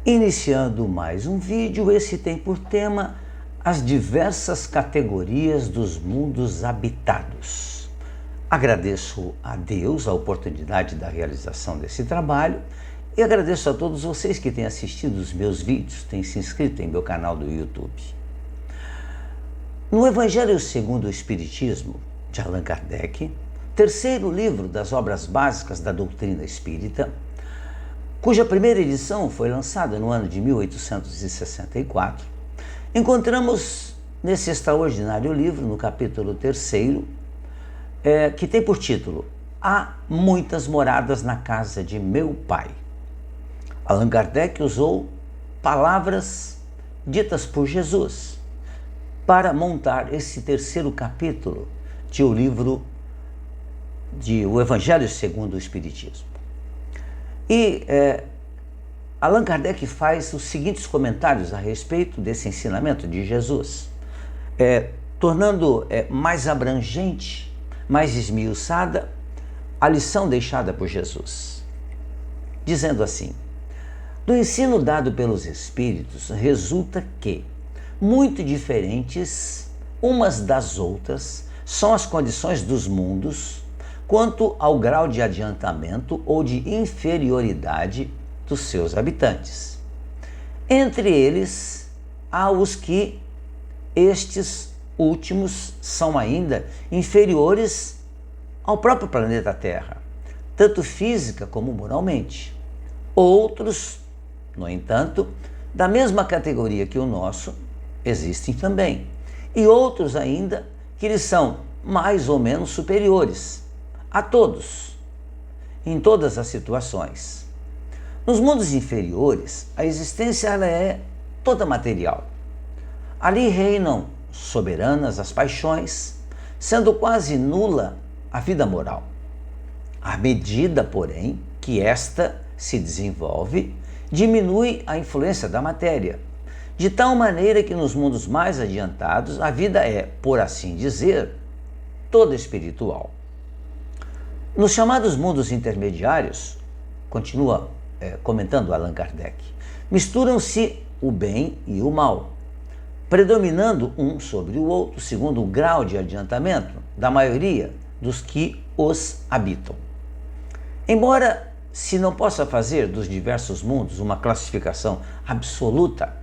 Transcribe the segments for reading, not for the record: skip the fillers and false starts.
Iniciando mais um vídeo, esse tem por tema as diversas categorias dos mundos habitados. Agradeço a Deus a oportunidade da realização desse trabalho e agradeço a todos vocês que têm assistido os meus vídeos, têm se inscrito em meu canal do YouTube. No Evangelho segundo o Espiritismo, de Allan Kardec, terceiro livro das obras básicas da doutrina espírita, cuja primeira edição foi lançada no ano de 1864, encontramos nesse extraordinário livro, no capítulo 3º, que tem por título Há muitas moradas na casa de meu pai. Allan Kardec usou palavras ditas por Jesus para montar esse terceiro capítulo de o livro de O Evangelho segundo o Espiritismo. E Allan Kardec faz os seguintes comentários a respeito desse ensinamento de Jesus, tornando mais abrangente, mais esmiuçada a lição deixada por Jesus, dizendo assim: do ensino dado pelos Espíritos resulta que, muito diferentes umas das outras, são as condições dos mundos quanto ao grau de adiantamento ou de inferioridade dos seus habitantes. Entre eles, há os que estes últimos são ainda inferiores ao próprio planeta Terra, tanto física como moralmente. Outros, no entanto, da mesma categoria que o nosso, existem também. E outros ainda que lhes são mais ou menos superiores a todos, em todas as situações. Nos mundos inferiores, a existência ela é toda material. Ali reinam soberanas as paixões, sendo quase nula a vida moral. À medida, porém, que esta se desenvolve, diminui a influência da matéria, de tal maneira que nos mundos mais adiantados a vida é, por assim dizer, toda espiritual. Nos chamados mundos intermediários, continua comentando Allan Kardec, misturam-se o bem e o mal, predominando um sobre o outro segundo o grau de adiantamento da maioria dos que os habitam. Embora se não possa fazer dos diversos mundos uma classificação absoluta,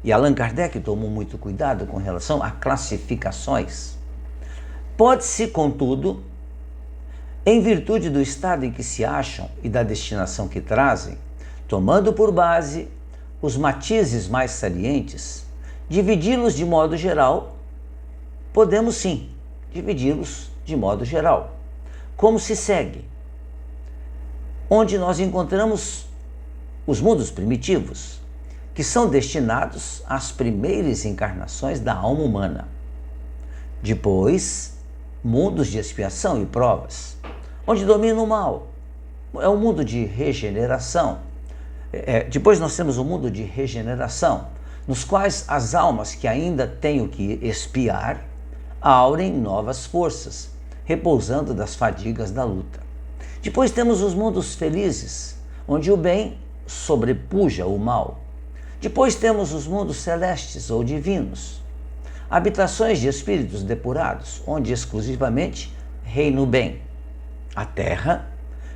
e Allan Kardec tomou muito cuidado com relação a classificações, pode-se, contudo, em virtude do estado em que se acham e da destinação que trazem, tomando por base os matizes mais salientes, dividi-los de modo geral, podemos sim dividi-los de modo geral, como se segue, onde nós encontramos os mundos primitivos, que são destinados às primeiras encarnações da alma humana. Depois, mundos de expiação e provas, onde domina o mal. É um mundo de regeneração. Depois nós temos o mundo de regeneração, nos quais as almas que ainda têm o que expiar, aurem novas forças, repousando das fadigas da luta. Depois temos os mundos felizes, onde o bem sobrepuja o mal. Depois temos os mundos celestes ou divinos, habitações de espíritos depurados, onde exclusivamente reina o bem. A Terra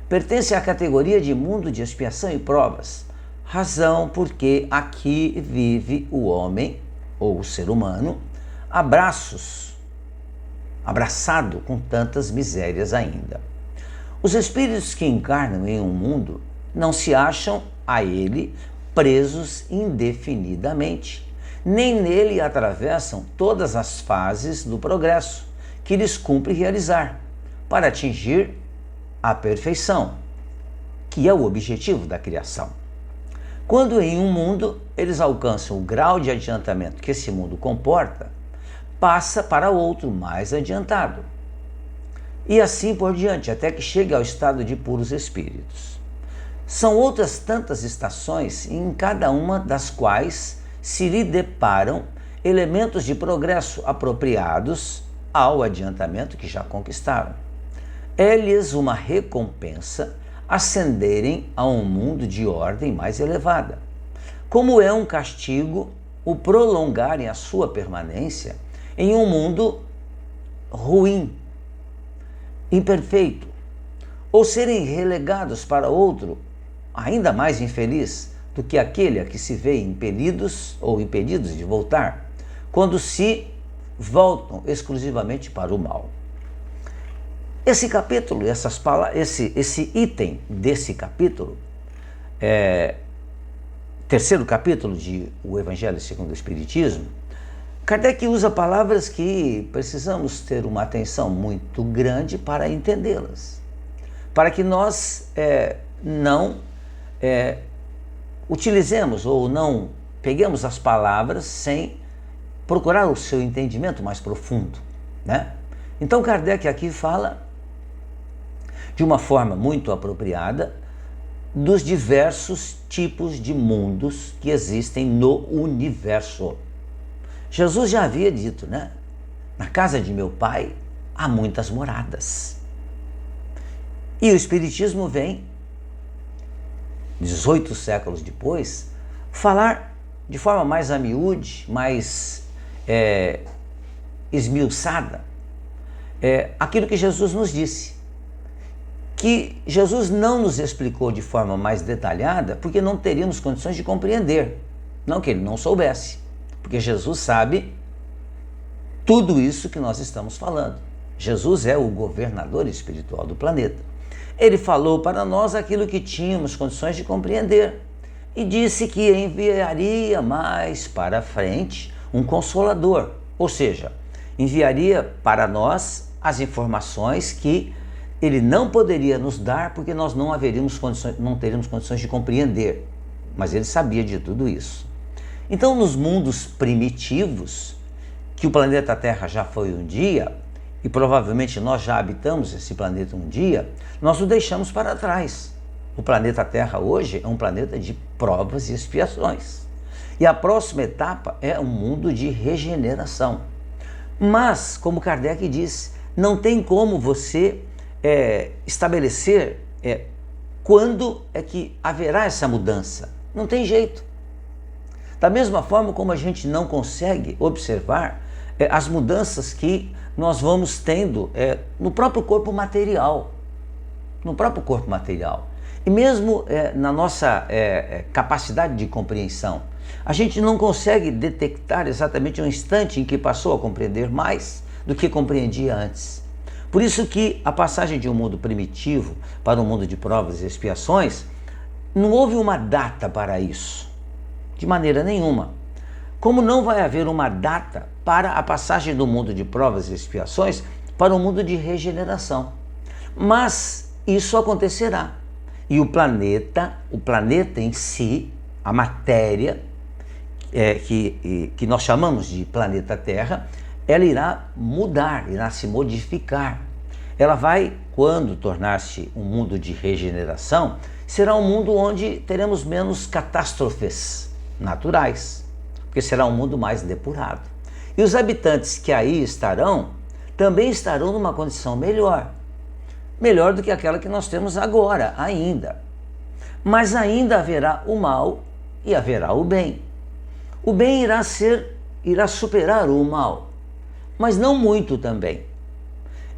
pertence à categoria de mundo de expiação e provas, razão porque aqui vive o homem, ou o ser humano, abraçado com tantas misérias ainda. Os espíritos que encarnam em um mundo não se acham a ele presos indefinidamente, nem nele atravessam todas as fases do progresso que lhes cumpre realizar, para atingir a perfeição, que é o objetivo da criação. Quando em um mundo eles alcançam o grau de adiantamento que esse mundo comporta, passa para outro mais adiantado. E assim por diante, até que chegue ao estado de puros espíritos. São outras tantas estações, em cada uma das quais se lhe deparam elementos de progresso apropriados ao adiantamento que já conquistaram. É-lhes uma recompensa ascenderem a um mundo de ordem mais elevada, como é um castigo o prolongarem a sua permanência em um mundo ruim, imperfeito, ou serem relegados para outro ainda mais infeliz do que aquele a que se vê impelidos ou impedidos de voltar, quando se voltam exclusivamente para o mal. Esse capítulo, esse item desse capítulo, terceiro capítulo de O Evangelho segundo o Espiritismo, Kardec usa palavras que precisamos ter uma atenção muito grande para entendê-las, para que nós não utilizemos ou não peguemos as palavras sem procurar o seu entendimento mais profundo, né? Então Kardec aqui fala de uma forma muito apropriada dos diversos tipos de mundos que existem no universo. Jesus já havia dito, né? Na casa de meu pai há muitas moradas. E o Espiritismo vem, 18 séculos depois, falar de forma mais a miúde, mais esmiuçada, aquilo que Jesus nos disse. Que Jesus não nos explicou de forma mais detalhada porque não teríamos condições de compreender. Não que ele não soubesse, porque Jesus sabe tudo isso que nós estamos falando. Jesus é o governador espiritual do planeta. Ele falou para nós aquilo que tínhamos condições de compreender e disse que enviaria mais para frente um consolador, ou seja, enviaria para nós as informações que ele não poderia nos dar porque nós não teríamos condições de compreender, mas ele sabia de tudo isso. Então, nos mundos primitivos, que o planeta Terra já foi um dia, e provavelmente nós já habitamos esse planeta um dia, nós o deixamos para trás. O planeta Terra hoje é um planeta de provas e expiações. E a próxima etapa é um mundo de regeneração. Mas, como Kardec diz, não tem como você estabelecer quando é que haverá essa mudança. Não tem jeito. Da mesma forma como a gente não consegue observar as mudanças que nós vamos tendo no próprio corpo material. No próprio corpo material. E mesmo na nossa capacidade de compreensão. A gente não consegue detectar exatamente o instante em que passou a compreender mais do que compreendia antes. Por isso que a passagem de um mundo primitivo para um mundo de provas e expiações, não houve uma data para isso, de maneira nenhuma. Como não vai haver uma data para a passagem do mundo de provas e expiações para o mundo de regeneração. Mas isso acontecerá. E o planeta em si, a matéria, que nós chamamos de planeta Terra, ela irá mudar, irá se modificar. Ela vai, quando tornar-se um mundo de regeneração, será um mundo onde teremos menos catástrofes naturais, porque será um mundo mais depurado. E os habitantes que aí estarão, também estarão numa condição melhor do que aquela que nós temos agora, ainda. Mas ainda haverá o mal e haverá o bem. O bem irá superar o mal, mas não muito também.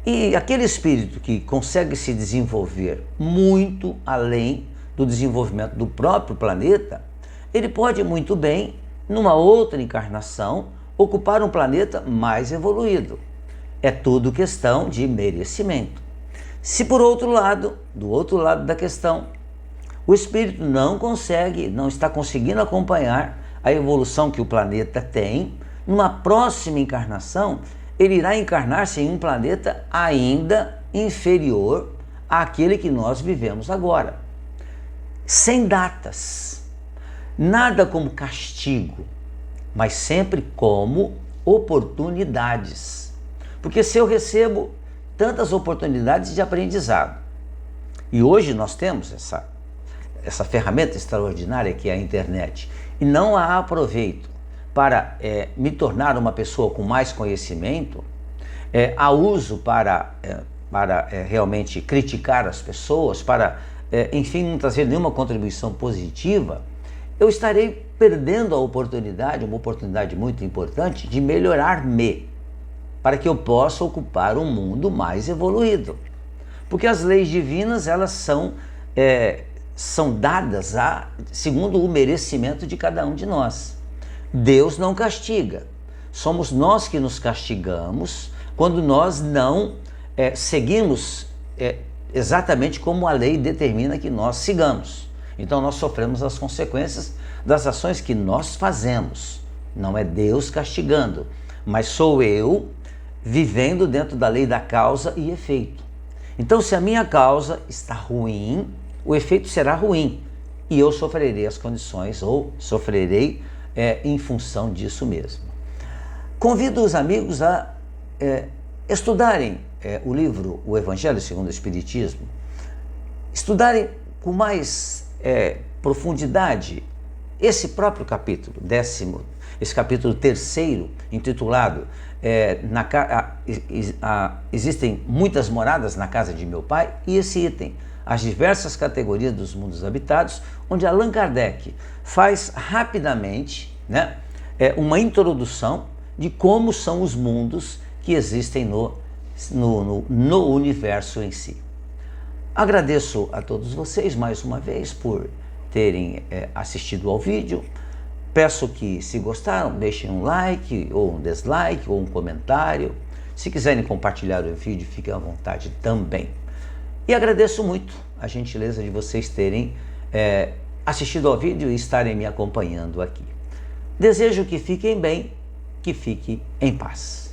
E aquele espírito que consegue se desenvolver muito além do desenvolvimento do próprio planeta, ele pode muito bem, numa outra encarnação, ocupar um planeta mais evoluído. É tudo questão de merecimento. Se por outro lado, do outro lado da questão, o espírito não está conseguindo acompanhar a evolução que o planeta tem, numa próxima encarnação, ele irá encarnar-se em um planeta ainda inferior àquele que nós vivemos agora. Sem datas, nada como castigo, mas sempre como oportunidades. Porque se eu recebo tantas oportunidades de aprendizado, e hoje nós temos essa ferramenta extraordinária que é a internet, e não a aproveito para me tornar uma pessoa com mais conhecimento, a uso para realmente criticar as pessoas, para, enfim, não trazer nenhuma contribuição positiva, eu estarei perdendo a oportunidade, uma oportunidade muito importante, de melhorar-me, para que eu possa ocupar um mundo mais evoluído. Porque as leis divinas, elas são dadas segundo o merecimento de cada um de nós. Deus não castiga. Somos nós que nos castigamos quando nós não seguimos exatamente como a lei determina que nós sigamos. Então nós sofremos as consequências das ações que nós fazemos. Não é Deus castigando, mas sou eu vivendo dentro da lei da causa e efeito. Então, se a minha causa está ruim, o efeito será ruim e eu sofrerei as condições, ou sofrerei em função disso mesmo. Convido os amigos a estudarem o livro O Evangelho segundo o Espiritismo, estudarem com mais profundidade esse próprio capítulo, esse capítulo 3º, intitulado Existem muitas moradas na casa de meu pai, e esse item, as diversas categorias dos mundos habitados, onde Allan Kardec faz rapidamente uma introdução de como são os mundos que existem no universo em si. Agradeço a todos vocês mais uma vez por terem assistido ao vídeo. Peço que, se gostaram, deixem um like, ou um dislike, ou um comentário. Se quiserem compartilhar o vídeo, fiquem à vontade também. E agradeço muito a gentileza de vocês terem assistido ao vídeo e estarem me acompanhando aqui. Desejo que fiquem bem, que fiquem em paz.